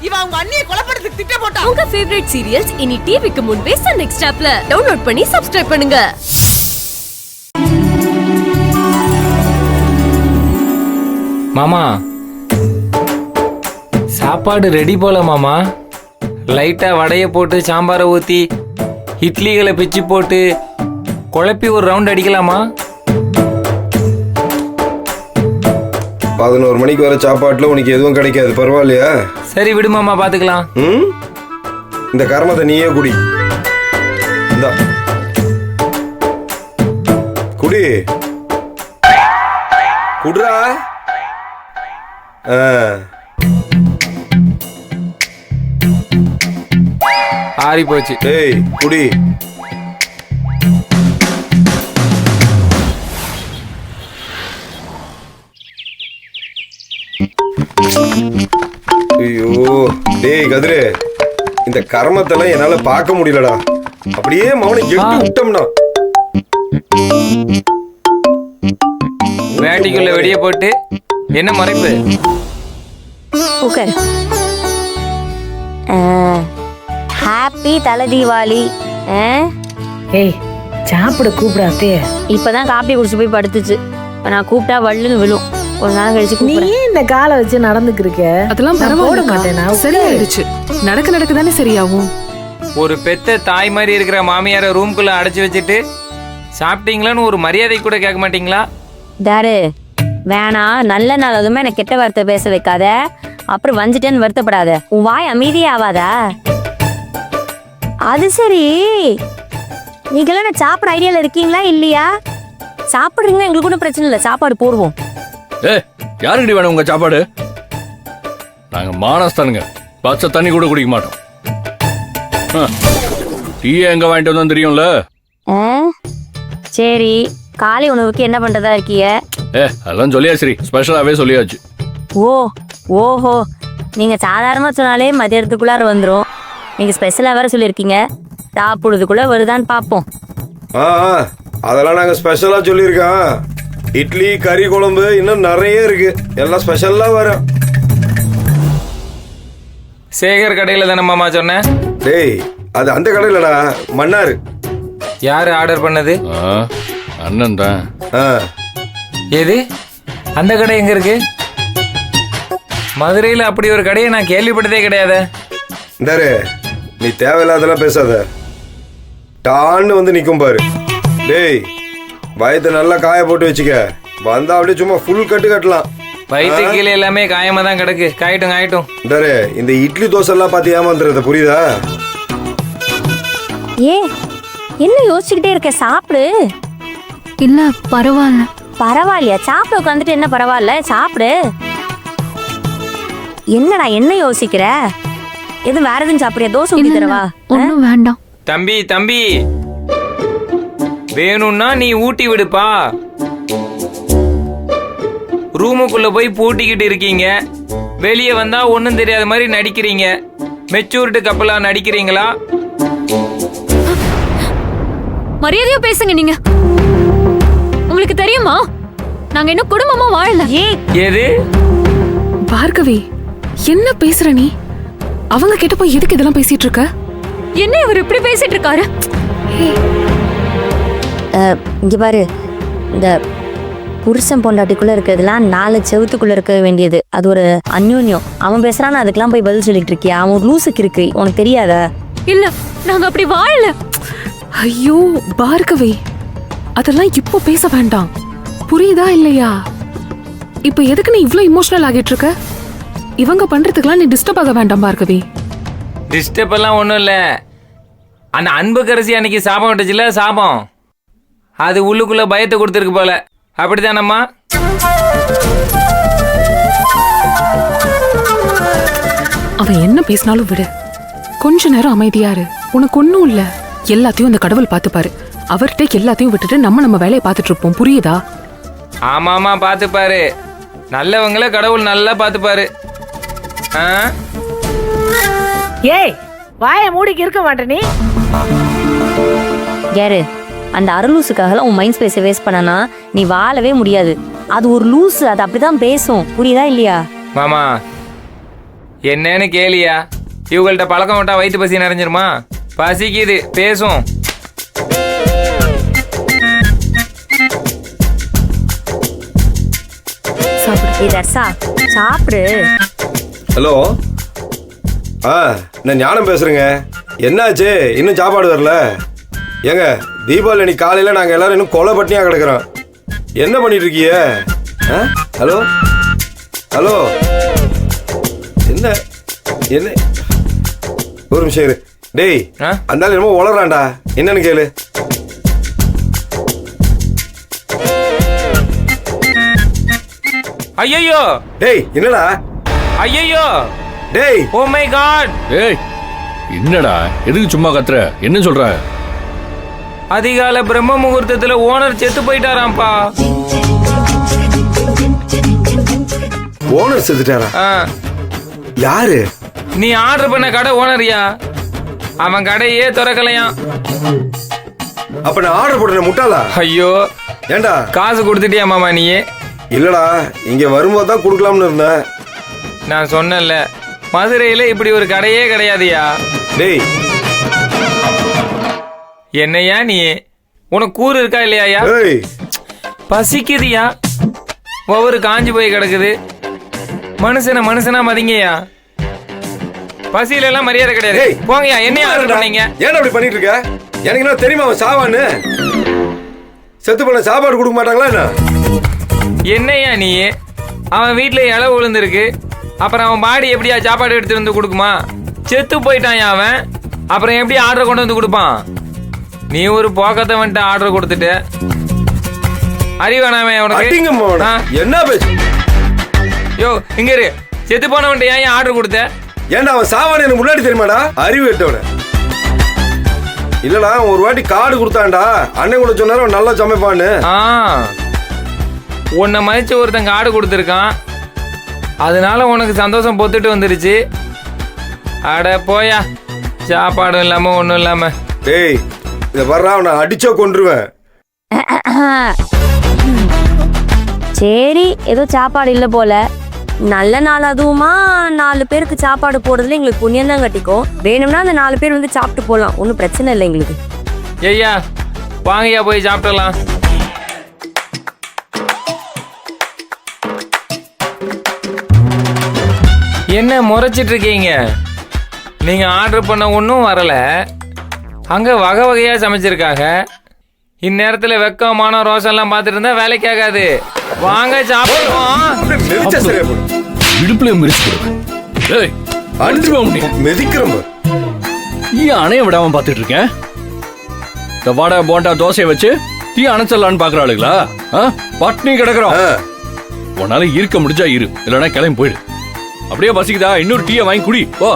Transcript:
இவன் அவங்க அண்ணியை கொலைப்படுறதுக்கு திட்டம் போட்டான். உங்க ஃபேவரட் சீரியல்ஸ் இனி டிவிக்கு முன்பே சன் நெக்ஸ்ட் ஆப்ல டவுன்லோட் பண்ணி சப்ஸ்கிரைப் பண்ணுங்க. மாமா சாப்பாடு ரெடி போல மாமா. லைட்டா வடைய போட்டு சாம்பாரை ஊத்தி இட்லிகளை பிச்சு போட்டு குழப்பி ஒரு ரவுண்ட் அடிக்கலாமா? 11 மணிக்கு வர சாப்பாட்டுல உனக்கு எதுவும் கிடைக்காது, பரவாயில்லையா? சரி விடு மாமா, பாத்துக்கலாம். இந்த கர்மத்தை நீயே குடி. இந்தா குடி, குடுறா. ஆறி போச்சு. டேய் குடி. ஐயோ டேய் கதிரே, இந்த கர்மத்தெல்லாம் என்னால பார்க்க முடியலடா. அப்படியே மவனை எடுத்து விட்டோம்னா வேட்டிக்குள்ள வெடிய போட்டு என்ன மறைப்பு? ஹாப்பி தலை தீபாவளி. ஏய் சாப்பிட கூப்பிடாதே. இப்பதான் காப்பி குடிச்சு போய் படுத்துச்சு. நான் கூப்பிட்டா வள்ளுன்னு விழும். ஒரு நாள் கழிச்சு நீ இந்த காலை வச்சு நடந்துக்கிருக்க. அதெல்லாம் பரவாயில்ல மாட்டேனா, சரியாயிடுச்சு. நடக்குதானே சரியாகும். ஒரு பெத்த தாய் மாதிரி இருக்கிற மாமியார ரூம்குள்ள அடைச்சு வச்சுட்டு சாப்பிட்டீங்களான்னு ஒரு மரியாதை கூட கேட்க மாட்டீங்களா? தாரு வேணாம், நல்ல நாள் அதுவுமே எனக்கு கெட்ட வார்த்தை பேச வைக்காத. அப்புறம் வந்துட்டேன்னு வருத்தப்படாத. உன் வாய் அமைதியே ஆவாதா? அது சரி, நீங்களாம் சாப்பிட ஐடியால இருக்கீங்களா இல்லையா? சாப்பிடுறீங்க, எங்களுக்கு ஒன்றும் பிரச்சனை இல்லை, சாப்பாடு போடுவோம். யாருக்கிட்ட வேணும் உங்க சாப்பாடு? நாங்க மானஸ்தானுங்க, பச்சை தண்ணி கூட குடிக்க மாட்டோம். டீ எங்க வாங்கிட்டு வந்தோம் தெரியும்ல. சரி, காலை உணவுக்கு என்ன பண்றதா இருக்கீங்க? அதெல்லாம் சொல்லியாச்சு, சரி ஸ்பெஷலாவே சொல்லியாச்சு. ஓஹோ, நீங்க சாதாரணமா சொன்னாலே மதியத்துக்குள்ளார வந்துடும். நீங்க ஸ்பெஷலா வேற சொல்லியிருக்கீங்க. சாப்பிடுறதுக்குள்ள வருதான்னு பாப்போம். அதெல்லாம் நாங்க ஸ்பெஷலா சொல்லியிருக்கோம். இட்லி, கறி குழம்பு இன்னும் நிறைய இருக்கு, எல்லாம் ஸ்பெஷலா வரும். சேகர் கடையில தானே மாமா சொன்னேன்? டேய் அது அந்த கடையிலடா, மன்னாரு. யாரு ஆர்டர் பண்ணது? அண்ணன் தான். எது அந்த கடை எங்க இருக்கு? மதுரையில் அப்படி ஒரு கடையை நான் கேள்விப்பட்டதே கிடையாது. இந்தாரு, நீ தேவையில்லாதெல்லாம் பேசாத. டான்னு வந்து நிக்கும் பாரு. டேய் வயத்தை நல்லா காய போட்டு வச்சுக்க. வந்தா அப்படியே சும்மா ஃபுல் கட்டு கட்டலாம். வயிற்று கீழே எல்லாமே காயமா தான் கிடக்கு. காயட்டும். இந்தாரு, இந்த இட்லி தோசை எல்லாம் பார்த்து ஏமாந்துறத புரியுதா? என்ன யோசிச்சுக்கிட்டே இருக்க? சாப்பிடு. இல்ல பரவாயில்ல. பரவாயில்லையா? சாப்பிட உட்காந்துட்டு என்ன பரவாயில்ல, சாப்பிடு. என்னடா என்ன யோசிக்கிற? எதுவும் வேற எதுவும் சாப்பிடுறியா? தோசை ஊத்தி தரவா? ஒன்னும் வேண்டாம். தம்பி வேணும்னா நீ ஊட்டி விடுப்பா. ரூமுக்குள்ள போய் பூட்டிக்கிட்டு இருக்கீங்க, வெளியே வந்தா ஒன்னும் தெரியாத மாதிரி நடிக்கிறீங்க. மெச்சூரிட்டி கப்பலா நடிக்கிறீங்களா? மரியாதையா பேசுங்க. நீங்க உங்களுக்கு தெரியுமா நாங்க இன்னும் குடும்பமா வாழல. எது பார்கவி, என்ன பேசுற நீ? அவங்க கிட்ட போய் எதுக்கு இதெல்லாம் பேசிட்டு இருக்க? என்ன இவர் இப்படி பேசிட்டு இருக்காரு? இங்க பாரு, இந்த புருஷன் பொண்டாட்டிக்குள்ள இருக்கிறதுலாம் 4 செவத்துக்குள்ள இருக்க வேண்டியது. அது ஒரு அந்யோன்யம். அவன் பேசுறான்னு அதுக்கெல்லாம் போய் பதில் சொல்லிட்டு இருக்கியா? அவன் ஒரு லூசுக்கு இருக்கு, உனக்கு தெரியாதா? இல்ல, நாங்க அப்படி வாழல. ஐயோ பார்கவி, அதெல்லாம் இப்போ பேச வேண்டாம், புரியுதா இல்லையா? இப்ப எதுக்கு நீ இவ்ளோ இமோஷனல் ஆகிட்டு இருக்க? இவங்க பண்றதுக்கெல்லாம் நீ டிஸ்டர்ப் ஆக வேண்டாம் பார்கவி. டிஸ்டர்ப் எல்லாம் ஒண்ணும் இல்ல. அந்த அன்பு கரசி அன்னைக்கு சாபம் விட்டுச்சுல, சாபம் அது உள்ளுக்குள்ள பயத்தை கொடுத்துருக்கு போல. அப்படித்தானம்மா? அவன் என்ன பேசினாலும் விடு, கொஞ்ச நேரம் அமைதியா இரு. உனக்கு ஒண்ணும் இல்ல, எல்லாத்தையும் அந்த கடவுள் பாத்துப்பாரு. அவர்கிட்ட எல்லாத்தையும் விட்டுட்டு நம்ம வேலையை பார்த்துட்டு இருப்போம், புரியுதா? ஆமாமா, பாத்துப்பாரு. நல்லவங்கள கடவுள் நல்லா பாத்துப்பாரு. ஏய் வாய மூடிக்கு இருக்க மாட்டே நீ. யாரு அந்த அருளூசுக்காக உன் மைண்ட் ஸ்பேஸை வேஸ்ட் பண்ணனா நீ வாழவே முடியாது. அது ஒரு லூசு, அது அப்படிதான் பேசும், புரியுதா இல்லையா? மாமா என்னன்னு கேளியா? இவங்கள்ட்ட பழக்கம் விட்டா வயிற்று பசி நிறைஞ்சிருமா? பசிக்குது, பேசும். ஏய் தர்சா சாப்பிடு. ஹலோ. நான் ஞானம் பேசுறேங்க. என்னாச்சு, இன்னும் சாப்பாடு வரல? ஏங்க, தீபாவளி அன்னைக்கு காலையில் நாங்கள் எல்லாரும் இன்னும் கொலை பட்டினியாக கிடக்குறோம். என்ன பண்ணிட்டு இருக்கீங்க? Hello hello. என்ன என்ன ஒரு நிமிஷம் இரு. டேய், அந்த என்னமோ உளறான்டா, என்னன்னு கேளு. ஐயோ டேய், என்னடா? ஐயோ டேய், ஓ மை காட். ஏய் என்னடா, எதுக்கு சும்மா கத்துற? என்ன சொல்ற? அதிகாலை பிரம்ம முகூர்த்தத்துல ஓனர் செத்து போயிட்டாராம்ப்பா. ஓனர் செத்துட்டாரா? யாரு? நீ ஆர்டர் பண்ண கடை ஓனரியா? அவன் கடையே திறக்கலையாம். அப்ப நான் ஆர்டர் போட்டேன் முட்டாளா? ஐயோ, ஏண்டா காசு கொடுத்துட்டியா மாமா நீ? இல்லடா, இங்க வரும்போது தான் கொடுக்கலாம்னு இருந்தேன். நான் சொன்னேன்ல, மதுரையில இப்படி ஒரு கடையே கிடையாதுயா. டேய், என்னையா நீ? உனக்கு கூறு இருக்கா இல்லையா? ஏய், பசிக்குதுயா, ஒவ்வொரு காஞ்சி போய் கிடக்குது. மனுஷனா மதிங்கயா. பசியில எல்லாம் மரியாதை கிடையாது. ஏய், போங்கயா. என்னையா ஆர்டர் பண்ணீங்க? ஏன்டா அப்படி பண்ணிட்டு இருக்க? எனக்கு என்ன தெரியுமா அவன் சாவான்னு? செத்து போன சாப்பாடு கொடுக்க மாட்டாங்களா என்ன? என்னையா நீ? அவன் வீட்டுல இலை விழுந்திருக்கு, அப்புறம் அவன் பாடி எப்படியா சாப்பாடு எடுத்து வந்து கொடுக்குமா? செத்து போயிட்டான் அவன், அப்புறம் எப்படி ஆர்டர் கொண்டு வந்து கொடுப்பான்? நீ ஒரு போக்கத்தை வந்துட்டு ஆர்டர் கொடுத்துட்டு அறிவானாமே அடிங்க உனக்கு. மோன. என்ன பேச்சு? யோ இங்க இரு. செத்து போனவன்ட்டு ஏன் ஆர்டர் கொடுத்த? ஏன்டா அவன் சாவான்னு எனக்கு முன்னாடி தெரியுமாடா? அறிவு எட்டவன. இல்லடா, ஒரு வாட்டி கார்டு கொடுத்தான்டா, அண்ணன் கூட சொன்னாரு அவன் நல்லா சமைப்பான்னு. உன்னை மதிச்சு ஒருத்தன் கார்டு கொடுத்துருக்கான், அதனால உனக்கு சந்தோஷம் பொத்துட்டு வந்துருச்சு. அட போயா, சாப்பாடும் இல்லாம ஒன்றும் இல்லாம. டேய், இதை வர்றா, அவனை அடிச்சோ கொன்றுவேன். சரி, ஏதோ சாப்பாடு இல்லை போல. நல்ல நாள் அதுவுமா 4 பேருக்கு சாப்பாடு போடுறதுல எங்களுக்கு புண்ணியம் தான் கட்டிக்கும். வேணும்னா அந்த 4 பேர் வந்து சாப்பிட்டு போகலாம், ஒன்றும் பிரச்சனை இல்லை எங்களுக்கு. ஐயா வாங்கய்யா, போய் சாப்பிடலாம். என்ன முறைச்சிட்டு இருக்கீங்க? நீங்க ஆர்டர் பண்ண ஒன்றும் வரல, அங்க வகை வகையா சமைச்சிருக்காங்க. இந்நேரத்துல வெக்கமான ரோசெல்லாம் பார்த்துட்டு இருந்தா வேலைக்கு ஆகாது. வாங்க சாப்பிடுவோம். மெதிச்சா சரியா போடும். இடுப்புல மிரிச்சு போடு. ஏய் அடிச்சுவோம். நீ மெதிக்கிறோம். தீ அணைய விடாம பாத்துட்டு இருக்கேன். இந்த வடை போண்டா தோசையை வச்சு தீ அணைச்சிடலான்னு பாக்குற ஆளுங்களா? பட்னி கிடக்குறோம். உன்னால இருக்க முடிஞ்சா இரு, இல்லைன்னா கிளம்பி போயிடு. அப்படியே பசிக்குதா, இன்னொரு டீயை வாங்கி குடி போ.